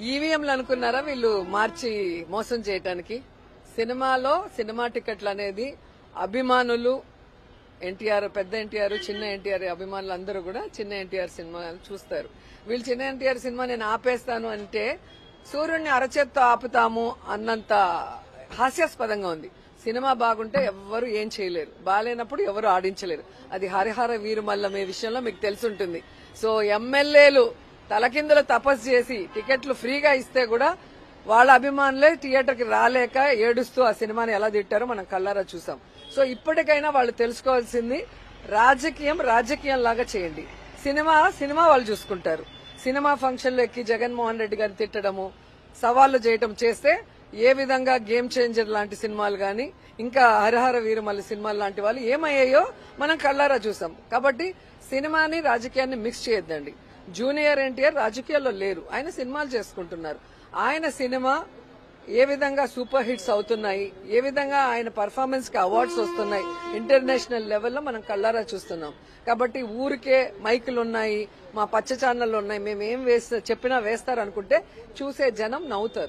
ఈవీఎంలు అనుకున్నారా వీళ్ళు మార్చి మోసం చేయటానికి? సినిమా టికెట్లు అనేది అభిమానులు ఎన్టీఆర్, పెద్ద ఎన్టీఆర్, చిన్న ఎన్టీఆర్ అభిమానులు అందరూ కూడా చిన్న ఎన్టీఆర్ సినిమా చూస్తారు. వీళ్ళు చిన్న ఎన్టీఆర్ సినిమా నేను ఆపేస్తాను అంటే సూర్యుడిని అరచేత్తో ఆపుతాము అన్నంత హాస్యాస్పదంగా ఉంది. సినిమా బాగుంటే ఎవ్వరు ఏం చేయలేరు, బాగాలేనప్పుడు ఎవరు ఆడించలేరు. అది హరిహర వీరుమల్లం ఈ విషయంలో మీకు తెలుసుంటుంది. సో ఎమ్మెల్యేలు తలకిందులు తపస్సు చేసి టికెట్లు ఫ్రీగా ఇస్తే కూడా వాళ్ళ అభిమానులే థియేటర్కి రాలేక ఏడుస్తూ ఆ సినిమాని ఎలా తిట్టారో మనం కళ్ళారా చూసాం. సో ఇప్పటికైనా వాళ్ళు తెలుసుకోవాల్సింది రాజకీయం లాగా చేయండి. సినిమా వాళ్ళు చూసుకుంటారు. సినిమా ఫంక్షన్లో ఎక్కి జగన్మోహన్ రెడ్డి గారిని తిట్టడము, సవాళ్లు చేయటం చేస్తే ఏ విధంగా గేమ్ చేంజర్ లాంటి సినిమాలు గాని ఇంకా హరిహర వీరమల్లి సినిమాలు లాంటి వాళ్ళు ఏమయ్యాయో మనం కళ్ళారా చూసాం. కాబట్టి సినిమాని రాజకీయాన్ని మిక్స్ చేయొద్దండి. జూనియర్ ఎన్టీఆర్ రాజకీయాల్లో లేరు, ఆయన సినిమాలు చేసుకుంటున్నారు. ఆయన సినిమా ఏ విధంగా సూపర్ హిట్స్ అవుతున్నాయి, ఏ విధంగా ఆయన పర్ఫార్మెన్స్ కి అవార్డ్స్ వస్తున్నాయి ఇంటర్నేషనల్ లెవెల్లో మనం కళ్ళారా చూస్తున్నాం. కాబట్టి ఊరికే మైకులు ఉన్నాయి, మా పచ్చ ఛానళ్ళు ఉన్నాయి, మేమేం చెప్పినా వేస్తారు అనుకుంటే చూసే జనం నవ్వుతారు.